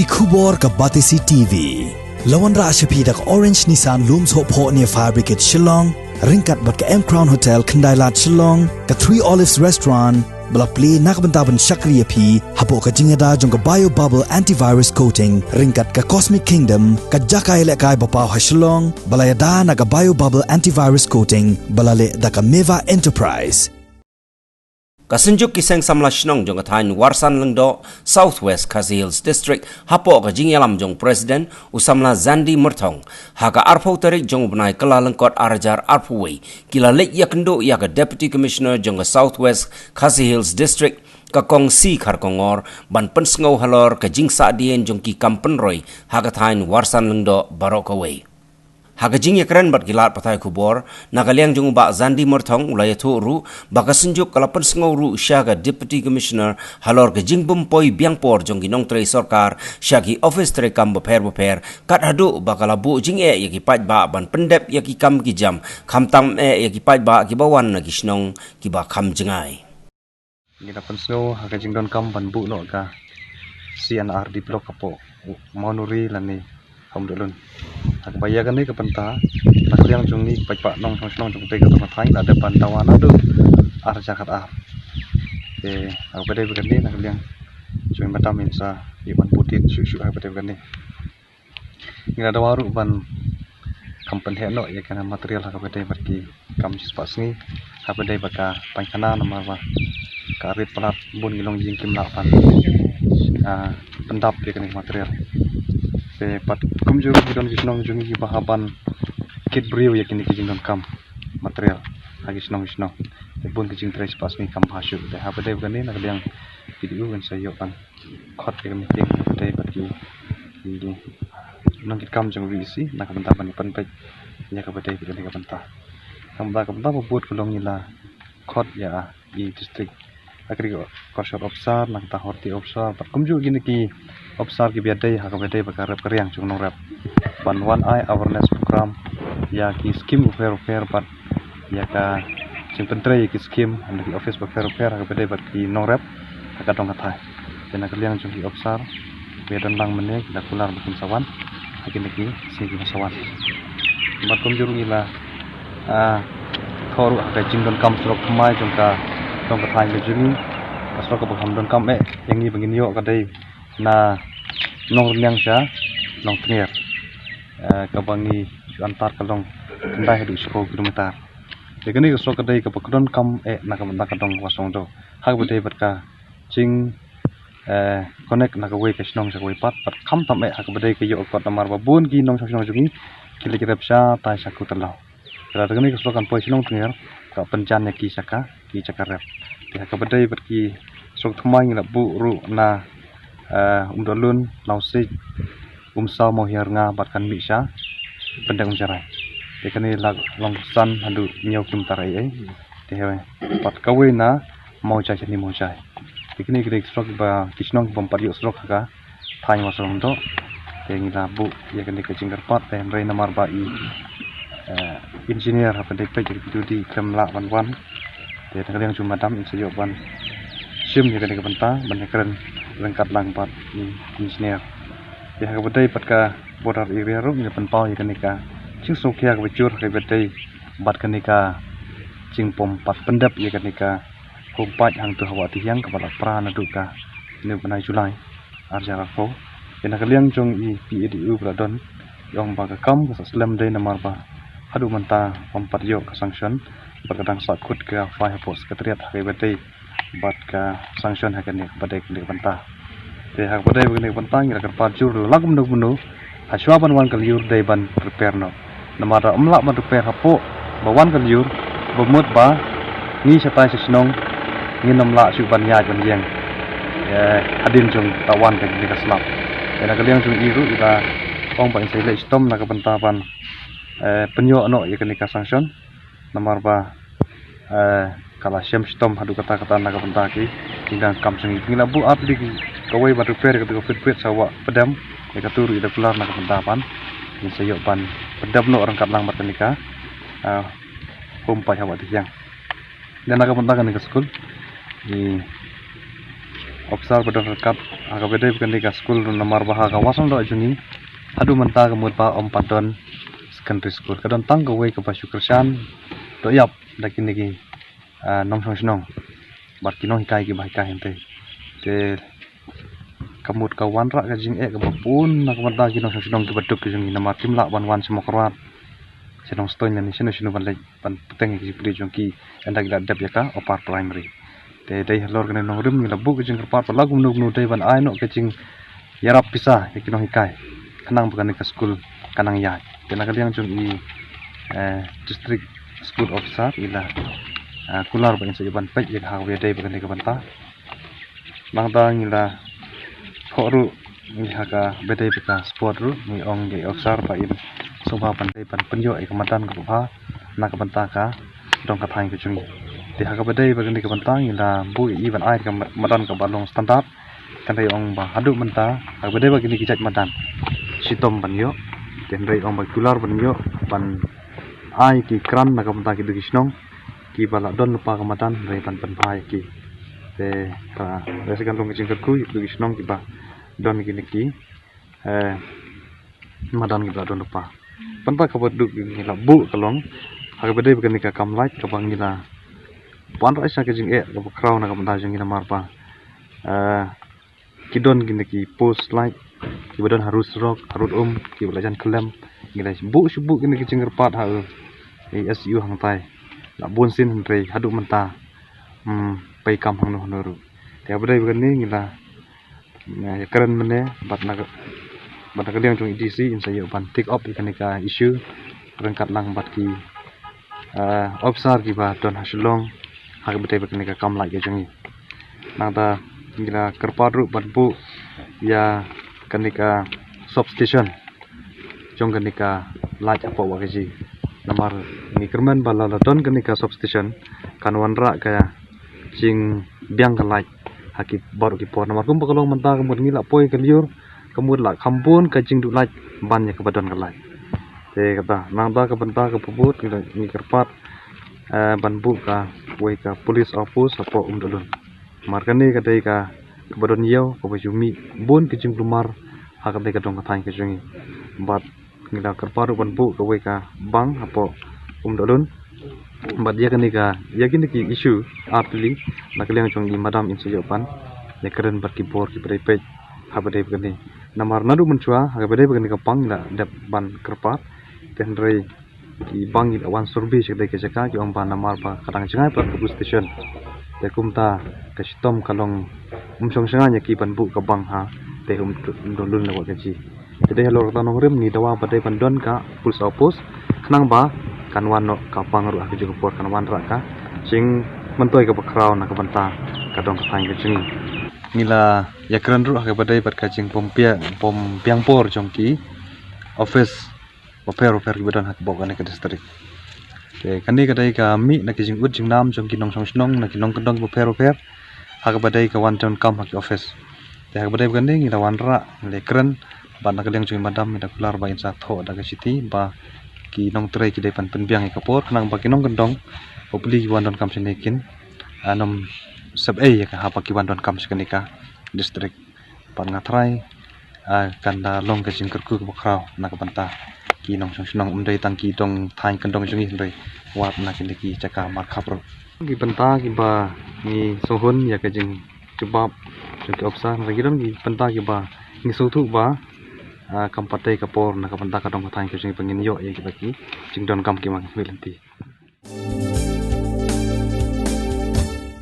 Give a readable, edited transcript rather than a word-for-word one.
ki khubor ka Batisi TV lawan ra ashapi dak Orange Nissan Looms Hope Ho near Fire Brigade Shillong ringkat bat ka M Crown Hotel Kendai Lat Shillong ka Three Olives Restaurant bala play nakbentaban Shakriya P hapo ka jingada jong ka Bio Bubble Antivirus Coating ringkat ka Cosmic Kingdom ka Jakai Lekai Bapaw ha Shillong bala yada na ka Bio Bubble Antivirus Coating bala le da ka Meva Enterprise Kasunjuk kiseng samla shnong jong kathain Warsan Lengdo Southwest Khasi Hills District hapo ka jingyalam jong President usamla Zandi Murthong haka arpo tarik jong benai kala lengkot arajar arpuwei kila lek yakendo ya ka Deputy Commissioner jong ka Southwest Khasi Hills District ka kong si kharkongor ban pensngau halor ka jingsa dien jong ki kampenroy haka thain Warsan Lengdo barokawei Hagajing yakren bat gilat patai kubor nakaliang jung ba Zandi Murthong ulaya ru baka senjuk kalapan sengau syaga Deputy Commissioner halor ke jingbum poi biangpor jong ginong tre sorkar syagi office tre kam beper kat hadu baka labu jing yaki pait ba ban pendep yaki kam ki jam kam tam yaki pait ba ki bawan na gisnong ki ba kam jengai kita pensau hagajing don kam ban bu no ka CNR di blok kapo monuri lani Alhamdulillah. Aku bayarkan ni ke penta, nak liang jung ni pak nong jung tega tempat lain ada pantauan ada Jakarta. Aku bedai begini nak liang jung batam insa iban putin susu aku bedai begini. Ini ada waru ban company heno ya kana material aku bedai pergi kam spas ni aku bedai baka pangkana nama apa karit pelat bun gilong jingkim lapan pendap ya kana material. Pat kumjuru bidon gisnong jungi bahaban kit brio ya kini kijing don kam material hagi gisnong bun kijing tres pas ni kam hasu de ha bade gani nak liang video kan sayo kan khot ke meeting bade bagi di nang kit kam jung visi nak benta ban pan pe nya ka bade bidon ka benta kam buat kulong nila khot ya di district agriculture officer nak ta horti officer pat kumjuru gini ki obsar ki biadai haka biadai bakarap karyang chung nong rap ban one eye awareness program ya ki scheme fair pat ya ka sing pentre ki scheme and ki office fair haka biadai bat ki nong rap haka dong kathai dan karyang chung ki obsar biadan lang mene da kular bikin sawan haki niki sing ki sawan bat kum jurung ila thoru haka jingdon kam strok mai chung ka dong kathai le jungi asro ka baham don kam yang ni bengin yo kadai na nong nyang sya nong tengir kabangi antar kalong kendai hidup 10 kilometer dekani so kadai ka pakdon kam na ka manda kadong wasong do hak bedai batka jing connect na ka wei ka snong sa wei pat kam tam hak bedai ka yo kot namar babun ki nong snong jungi kile kirap sya tai saku telau kala dekani so kan poi snong tengir ka penjan ki saka ki cakarep hak bedai batki sok thmai ngila bu ru na umdolun lausik umsal mohiar nga batkan misha pendang jarai dekani long san hadu nyau kim tarai tewe pat kawe na mau chai chani mau chai dekani grek strok ba kisnong bompat yo strok ka thai wasong do tengila bu ya kani ke jinggar pat tem rei namar ba i engineer apa dek pe jadi di kemla wan de yang cuma dam insiyo ban sim ya kani ke benta banyak lengkap langpat engineer ya ka bedai patka border area ru ni penpau ya kanika sing sokya ka bejur ka bedai bat kanika sing pom pat pendap ya kanika kompat hang tu hawa tiang kepala prana duka ni benai Julai arjara fo ina kaliang jong i PEDU bradon yong ba ka kam ka slam dai namar ba hadu manta kompat yo ka sanction berkadang sakut ke fire force sekretariat ka bedai bat ka sanction hakan ni badai ke bantah te hak badai begini bantang ira kan pajur lagum dog menu haswaban wan kal yur dai ban prepare no namara umla ban prepare hapo bawan kal yur bemut ba ni satai sesnong ni namla su ban ya ban yang hadin jong tawan ka ni kaslap ina kaliang jong iru ira ong ba insai le stom na ka bantaban penyo no ya kan ka sanction namar ba kala syam stom hadu kata na ka bantaki tinggal kam sengi ngila bu apli kawai batu per ketika fit sawa pedam ya katuru ida kelar na ka bantapan ni sayo pan pedam no orang katlang matnika pompa hawa tiang dan na ka bantakan ni ka skul di obsar pada rekat aga bedai bukan di school nomor bahaga wasong do jungi adu menta kemud ba Padon secondary school kadon tang ke wei ke Basu Kersan do yap dakin niki nong snong bar kinong hikai ki bahika hente te kemud ka wanra ka jing ke bapun nak menta kinong snong ke beduk ke jungi nomor timla wan semokrat senong stoin ni senu ban peteng ki pri jongki anda gila dep yaka opar primary te dai halor kana nong rim ngila bu jing kerpat lagu nu dai ban ai no kecing yarap pisah yakinong hikai kanang bukan ke school kanang ya kena kalian jong i district school officer ila kular ban sajaban pek ya ha we dai bukan ke banta bangta ngila khoru ni haka bedai beka sport ru ni ong ge officer pa in soba pandai pan penjo e kematan ke bapa nak banta ka dong ka thang ke jong di haka bedai bukan ke banta ila bu i ban ai ke madan ke balong standard kandai ong ba hadu menta haka bedai bagi ni kijat madan sitom banyo tendrai ong bakular banyo ban ai ki kran nak banta ki dugisnong ki bala don lupa kematan rai pan pai ki te pa resekan long kicing kerku dugisnong ki ba don ki niki madan ki ba don lupa panpa ka boduk ngila bu kalong haka bedai bukan ni ka kamlait ka bang ngila pan rai sa kicing ka kraw nak banta jing ngila marpa kidon gini ki post like ki badan harus rock harus ki belajan kelem ngila bu gini ki cingir pat ha SU hang tai la bon sin hendre hadu menta pai kam hang no noru te abdai begini ngila ya keren mene bat nak liang jong EDC in sayo ban take up ikan ka issue rengkat lang bat ki officer ki ba don hasilong hak betai begini ka kam like jongi nada gila kerpadru banbu ya kanika substation jong kanika light apa wakaji namar ni kerman balala don kanika substation kan wanra kaya jing biang ka light hakip baru ki por namar kum bakalong menta kemud ngila poi keliur kemud la kampun ka jing du light ban ya kebadan ka light te kata nangda ka benta ka puput ni kerpat banbu ka wei ka police office apa dulun markani kadai ka kebadon yau ko bajumi bon kicing lumar hak kadai ka dong ka thang kicing bat ngila kerparu banbu ko wei ka bang apo dulun bat dia kani ka yakin ki issue apli nakaliang chong di madam insayopan ne keren bat ki bor ki prepej habadai begini namar nadu mencua habadai begini ka pang la dep ban kerpat tenrei ki bang ila wan survey sedai ke jaka ki om ban namar pa kadang jangai pa police station te kumta ke sitom kalong umsong sanganya ki banbu ka bang ha te dolun la wakaji te halor ta nong rem ni dawa badai bandon ka police office khnang ba kanwan no ka pangru ha ju por kanwan ra ka sing mentoi ka bakraw na ka banta ka dong ka thang ke jing nila yakran ru ha badai bat ka jing pom piang por jongki office oper ki badan ha bogan ka district te kani kadai ka mi na ki jing ut jing nam jong ki nong song snong na ki nong kendong oper ha ka badai ka wan ton kam ha ki office te ha badai gandeng ila wan ra le kren ban na kadang jing madam da kular ba insa tho da ka city ba ki nong trai ki dai pan biang ka por kanang ba ki nong kendong opli wan ton kam sinekin anom sab ya ka ha pa ki wan ton kam sikanika district pan ngatrai kanda long ka jing kerku ka kraw na ka banta ki nong song umdai tangki dong thang kendong jungi ndoi wat na ki caka mar khapro ki banta ki ba ni sohon ya ka jing jebab ki opsa ragiram ki banta ki ba ni sotu ba kampatai kapor na ka banta ka dong thang ki jing pengin yo ya ki baki jing don kam ki mang melanti